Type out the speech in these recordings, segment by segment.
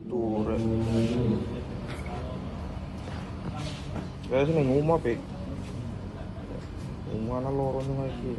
Ture. Kaya sini ngumah pe. Ngumah na lorong nga iki.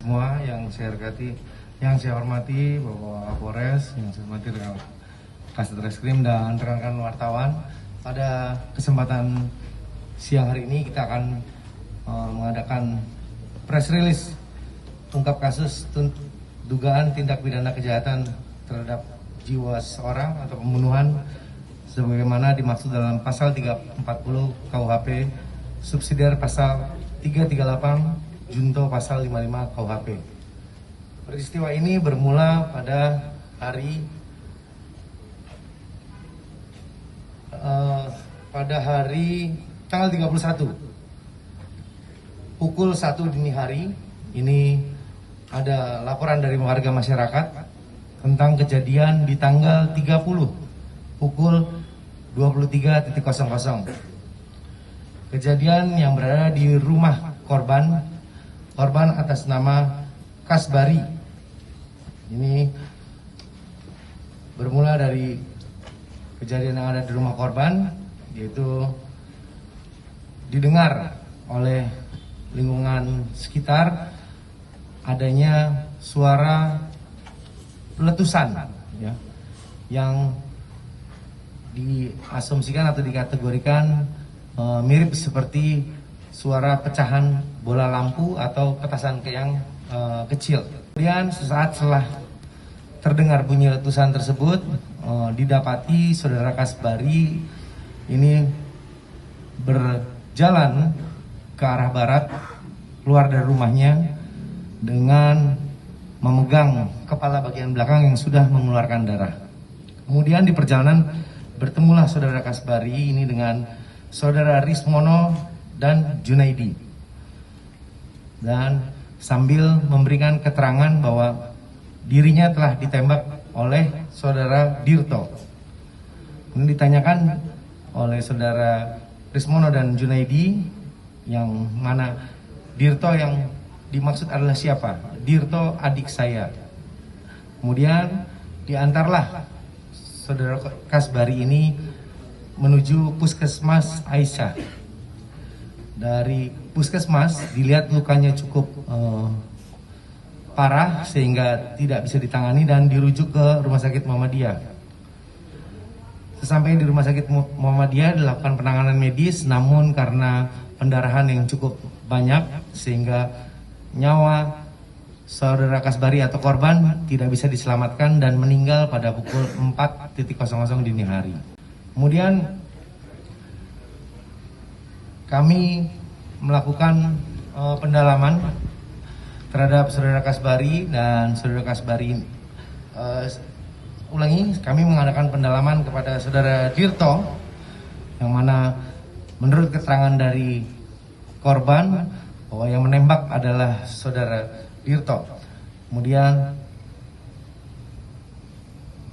Semua yang saya hormati Bapak Kapolres, yang saya hormati Kasat Reskrim dan rekan-rekan wartawan. Pada kesempatan siang hari ini kita akan mengadakan press release ungkap kasus dugaan tindak pidana kejahatan terhadap jiwa seseorang atau pembunuhan sebagaimana dimaksud dalam pasal 340 KUHP subsidiar pasal 338 junto pasal 55 KUHP. Peristiwa ini bermula pada hari tanggal 31 pukul 1 dini hari. Ini ada laporan dari warga masyarakat tentang kejadian di tanggal 30 pukul 23.00. Kejadian yang berada di rumah korban atas nama Kasbari. Ini bermula dari kejadian yang ada di rumah korban, yaitu didengar oleh lingkungan sekitar adanya suara letusan, ya, yang diasumsikan atau dikategorikan mirip seperti suara pecahan bola lampu atau petasan keang kecil. Kemudian sesaat setelah terdengar bunyi letusan tersebut, didapati saudara Kasbari ini berjalan ke arah barat, keluar dari rumahnya dengan memegang kepala bagian belakang yang sudah mengeluarkan darah. Kemudian di perjalanan bertemulah saudara Kasbari ini dengan saudara Rismono dan Junaidi, dan sambil memberikan keterangan bahwa dirinya telah ditembak oleh saudara Dirto. Ini ditanyakan oleh saudara Rismono dan Junaidi, yang mana Dirto yang dimaksud adalah siapa? Dirto adik saya. Kemudian diantarlah saudara Kasbari ini menuju puskesmas Aisyah. Dari puskesmas dilihat lukanya cukup parah sehingga tidak bisa ditangani dan dirujuk ke Rumah Sakit Muhammadiyah. Sesampainya di Rumah Sakit Muhammadiyah dilakukan penanganan medis, namun karena pendarahan yang cukup banyak sehingga nyawa saudara Kasbari atau korban tidak bisa diselamatkan dan meninggal pada pukul 4.00 dini hari. Kemudian kami melakukan pendalaman terhadap saudara Kasbari dan saudara Kasbari. Kami mengadakan pendalaman kepada saudara Dirto, yang mana menurut keterangan dari korban bahwa yang menembak adalah saudara Dirto. Kemudian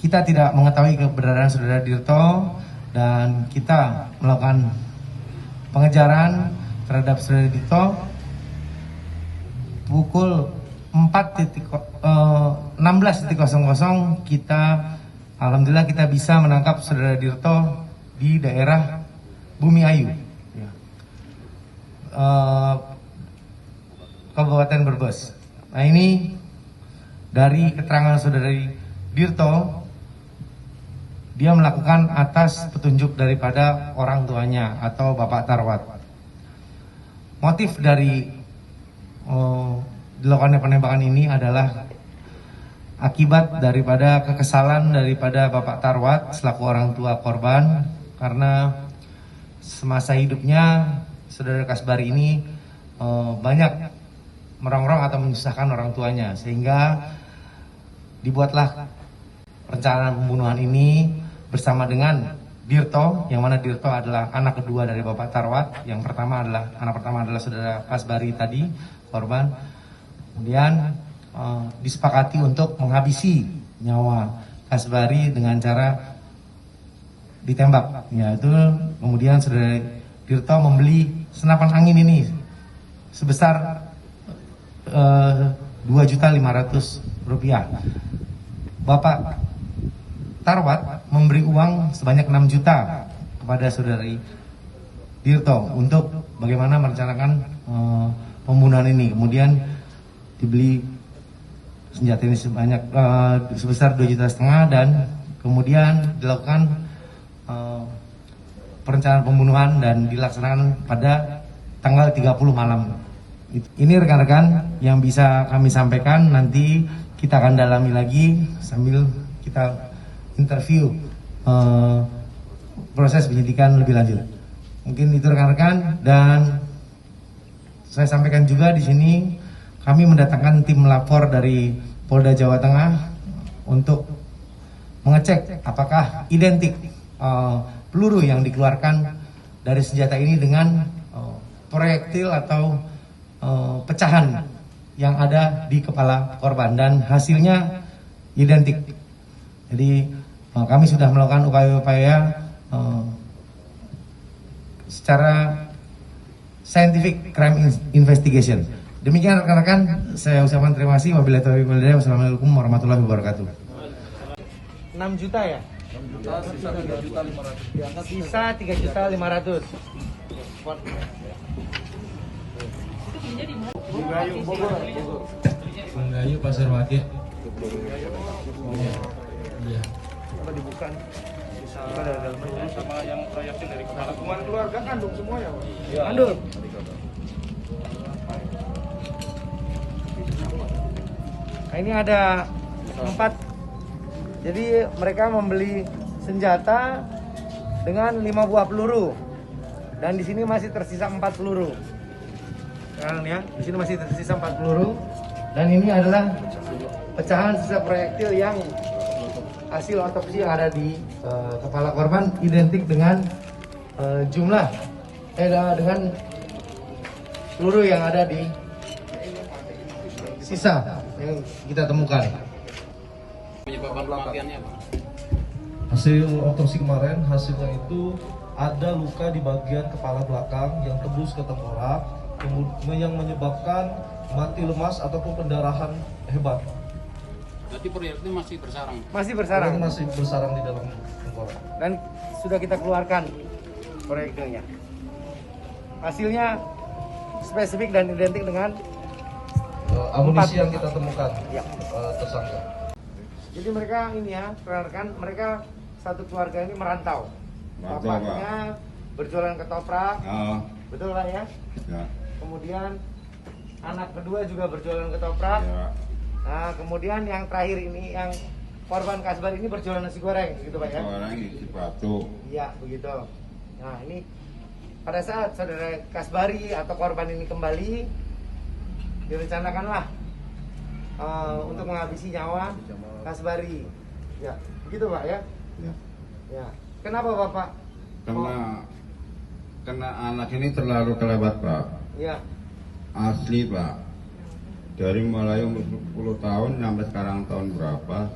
kita tidak mengetahui keberadaan saudara Dirto dan kita melakukan pengejaran terhadap saudara Dirto pukul 16.00 kita alhamdulillah kita bisa menangkap saudara Dirto di daerah Bumi Ayu, ya. Kabupaten Brebes. Nah ini dari keterangan saudara Dirto, dia melakukan atas petunjuk daripada orang tuanya atau Bapak Tarwat. Motif dari dilakukannya penembakan ini adalah akibat daripada kekesalan daripada Bapak Tarwat selaku orang tua korban, karena semasa hidupnya saudara Kasbari ini banyak merongrong atau menyusahkan orang tuanya, sehingga dibuatlah rencana pembunuhan ini bersama dengan Dirto, yang mana Dirto adalah anak kedua dari Bapak Tarwat. Anak pertama adalah saudara Kasbari tadi, korban. Kemudian disepakati untuk menghabisi nyawa Kasbari dengan cara ditembak. Yaitu kemudian saudara Dirto membeli senapan angin ini sebesar Rp2.500.000. Bapak Tarwat memberi uang sebanyak 6 juta kepada saudari Dirto untuk bagaimana merencanakan pembunuhan ini. Kemudian dibeli senjata ini sebesar 2,5 juta dan kemudian dilakukan perencanaan pembunuhan dan dilaksanakan pada tanggal 30 malam. Ini rekan-rekan yang bisa kami sampaikan, nanti kita akan dalami lagi sambil kita interview proses penyidikan lebih lanjut. Mungkin itu rekan-rekan, dan saya sampaikan juga di sini kami mendatangkan tim lapor dari Polda Jawa Tengah untuk mengecek apakah identik peluru yang dikeluarkan dari senjata ini dengan proyektil atau pecahan yang ada di kepala korban, dan hasilnya identik. Jadi kami sudah melakukan upaya-upaya secara scientific crime investigation. Demikian rekan-rekan, saya ucapkan terima kasih. Wabillahi taufiq wal hidayah. Wassalamualaikum warahmatullahi wabarakatuh. 6 juta ya? 6 juta, sisa 3.500.000. Sisa 3.500.000. Bunggayu Pasar Wage. Iya. Kalau dibuka bisa ada dalamnya sama yang proyektil dari kepala. Hubungan keluarga kandung semua ya, Pak? Iya. Kandung. Nah, ini ada 4. Jadi mereka membeli senjata dengan 5 buah peluru. Dan di sini masih tersisa 4 peluru. Kan ya, di sini masih tersisa 4 peluru. Dan ini adalah pecahan sisa proyektil yang hasil otopsi yang ada di kepala korban identik dengan dengan peluru yang ada di sisa yang kita temukan. Penyebab kematiannya apa? Hasil otopsi kemarin, hasilnya itu ada luka di bagian kepala belakang yang tembus ke tengkorak, yang menyebabkan mati lemas ataupun pendarahan hebat. Berarti proyektil masih bersarang? Masih bersarang. Masih bersarang di dalam tengkorak. Dan sudah kita keluarkan proyektilnya. Hasilnya spesifik dan identik dengan amunisi yang kita temukan, ya. Tersangka. Jadi mereka ini ya, rekan-rekan, mereka satu keluarga ini merantau. Bapaknya berjualan ketoprak, betul Pak ya? Ya. Kemudian anak kedua juga berjualan ketoprak. Ya. Nah, kemudian yang terakhir ini, yang korban Kasbar ini berjualan nasi goreng, gitu Pak ya? Orang isi batu. Iya, begitu. Nah, ini pada saat saudara Kasbari atau korban ini kembali, direncanakanlah untuk menghabisi nyawa Kasbari. Ya, begitu Pak ya? Ya. Ya. Kenapa Bapak? Karena anak ini terlalu kelewat, Pak. Ya. Asli, Pak. Dari mulai umur 10 tahun sampai sekarang tahun berapa?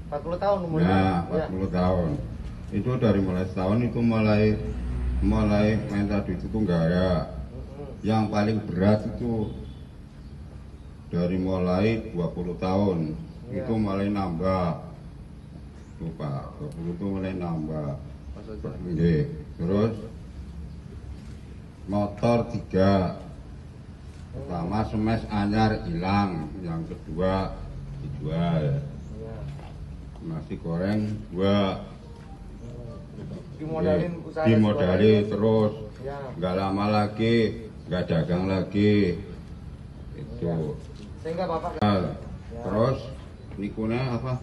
40 tahun umurnya. Ya, 40 tahun. Itu dari mulai setahun itu mulai minta duit itu enggak ada. Yang paling berat itu dari mulai 20 tahun Iya. itu mulai nambah. Tuh Pak, 20 itu mulai nambah. Nggih. Terus motor 3. Pertama semes anyar hilang, yang kedua dijual. Iya. Nasi goreng 2. Dimodalin usaha Dimodali terus. Ya. Nggak lama lagi, nggak dagang lagi. Itu. Sehingga Bapak Terus nikune apa?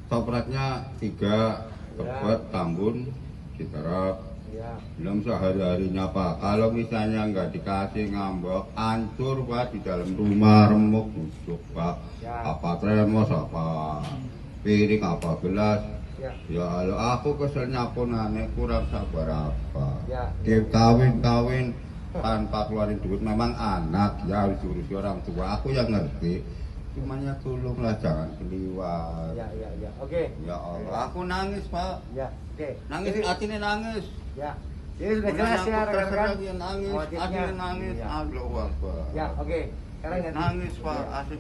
Topraknya 3, Tebet, Tambun, Citarap. ya. Belum sehari-harinya Pak. Kalau misalnya nggak dikasih ngambek, hancur Pak di dalam rumah, remuk busuk Pak. Ya. Apa tremos, apa piring, apa gelas. Ya. Ya Allah, aku keselnya pun aneh kurang sabar apa. Ya. Kawin tanpa keluarin duit memang anak ya harus diurusi orang tua. Aku yang ngerti. Cumanya tolonglah jangan keliwat. Ya, ya, ya. Oke. Ya Allah, aku nangis Pak. Ya, oke. Nangis, Ini- hatinya nangis. Ya. Ini sudah jelas ya rekan-rekan. Dia nangis, Motifnya. hatinya nangis. Ya. Allahu Akbar. Ya, oke. Sekarang ganti. Nangis Pak, Ya. asik.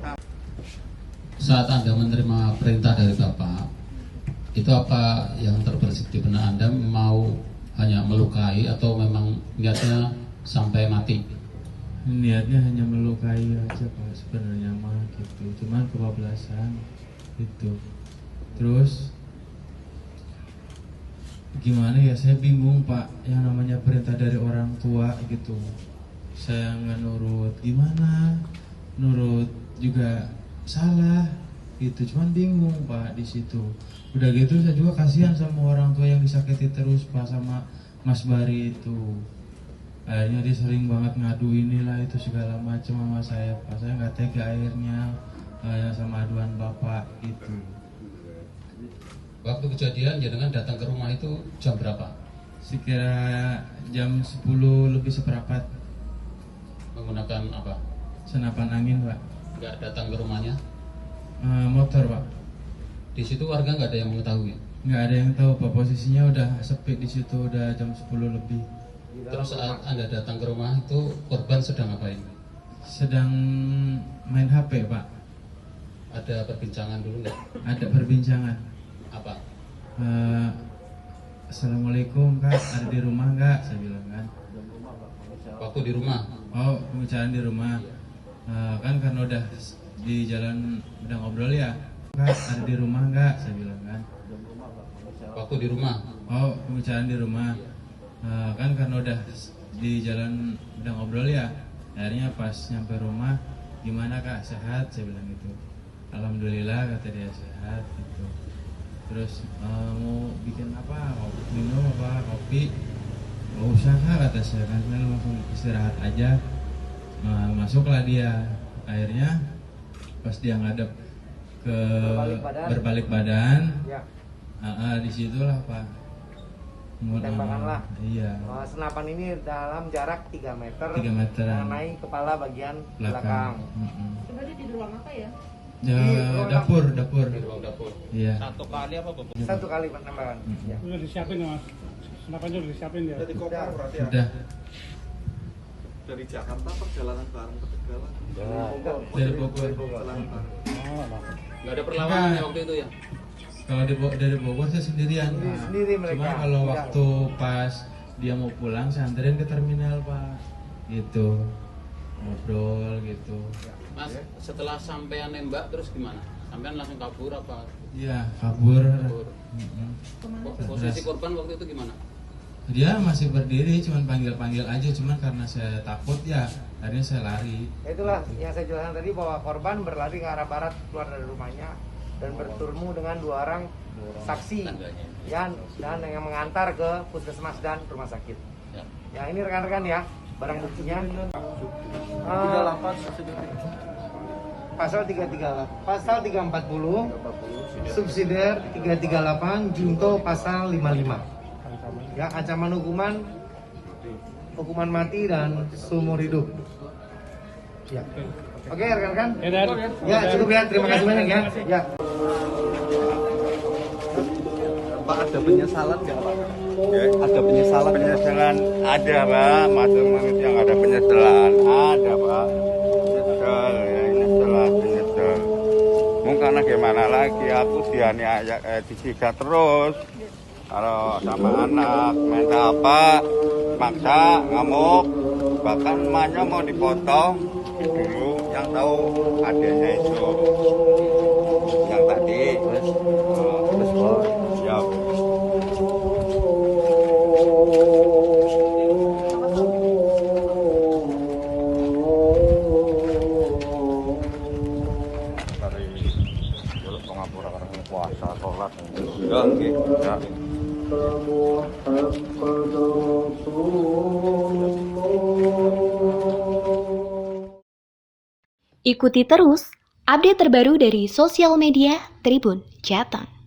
Saat Anda menerima perintah dari Bapak, itu apa yang terbersit di benak Anda, mau hanya melukai atau memang niatnya sampai mati? Niatnya hanya melukai aja Pak, sebenarnya mah gitu, cuman kebablasan gitu. Terus gimana ya, saya bingung Pak, yang namanya perintah dari orang tua gitu, saya nggak nurut, gimana nurut juga salah gitu, cuman bingung Pak di situ. Udah gitu saya juga kasihan sama orang tua yang disakiti terus Pak, sama Mas Bari itu. Akhirnya dia sering banget ngadu inilah itu segala macam sama saya Pak. Saya nggak tega akhirnya sama aduan Bapak gitu. Waktu kejadian jenengan datang ke rumah itu jam berapa? Sekira jam 10 lebih seperempat. Menggunakan apa? Senapan angin Pak. Nggak datang ke rumahnya? Motor Pak. Di situ warga nggak ada yang mengetahui. Nggak ada yang tahu Pak, posisinya udah sepi di situ, udah jam 10 lebih. Terus saat Anda datang ke rumah itu korban sedang ngapain? Sedang main HP Pak. Ada perbincangan dulu nggak? Ada perbincangan. Apa? Assalamualaikum Kak, ada di rumah nggak? Saya bilang kan. Waktu di rumah? Oh, pembicaraan di rumah. Kan karena udah di jalan udah ngobrol ya. Kak, ada di rumah nggak? Saya bilang kan. Waktu di rumah? Oh, pembicaraan di rumah. Kan karena udah di jalan udah ngobrol ya. Akhirnya pas nyampe rumah, gimana Kak, sehat? Saya bilang gitu. Alhamdulillah, kata dia, sehat gitu. Terus mau bikin apa? Kopi, minum apa? Kopi? Nggak usah Kak, kata saya kan, langsung istirahat aja. Masuklah dia. Akhirnya pas dia ngadep ke berbalik badan, Ya. di situlah Pak. Tembakan lah. Iya. Senapan ini dalam jarak 3 meter. 3 meteran. Mengenai kepala bagian belakang. Mm-mm. Berarti di ruang apa ya? Ya, ruang dapur. Di ruang dapur. Iya. Satu kali apa Bapak? Satu kali penembakan. Ya. Udah disiapin ya Mas? Senapannya udah disiapin ya? Dari Kopar berarti ya? Udah. Dari Jakarta perjalanan bareng ke Tegalan. Dari Bogor. Perjalanan bareng. Nggak ada perlawanan ya waktu itu ya? Kalau dari Bogor saya sendirian. Pak. Sendiri mereka. Cuma kalau Enggak. waktu pas dia mau pulang saya anterin ke terminal Pak. Gitu. Ngobrol gitu. Mas, setelah sampean nembak terus gimana? Sampean langsung kabur apa? Iya, kabur. Kabur. Mm-mm. Posisi korban waktu itu gimana? Dia masih berdiri, cuman panggil-panggil aja, cuman karena saya takut ya, akhirnya saya lari. Itulah yang saya jelaskan tadi bahwa korban berlari ke arah barat keluar dari rumahnya dan bertemu dengan 2 orang saksi dan yang mengantar ke puskesmas dan rumah sakit. Ya. Ya ini rekan-rekan ya, barang buktinya. 38 Pasal 338, pasal 340, subsidiar 338, junto pasal 55. Ya, ancaman hukuman mati dan seumur hidup. Ya. Oke, rekan-rekan. Ya, cukup ya. Terima kasih banyak ya. Ya. Pak, ada penyesalan nggak Pak? Ada penyesalan? Penyesalan ada Pak, masuk yang ada penyesalan ada Pak. Betul ya ini. gimana lagi, aku dianiaya, disikat terus. Kalau sama anak, minta apa, maksa, ngamuk, bahkan emaknya mau dipotong. Dulu yang tahu adanya itu, yang tadi, ya. Dari dulu pengapura karena puasa, sholat, ya, ya. Ikuti terus update terbaru dari sosial media Tribun Jateng.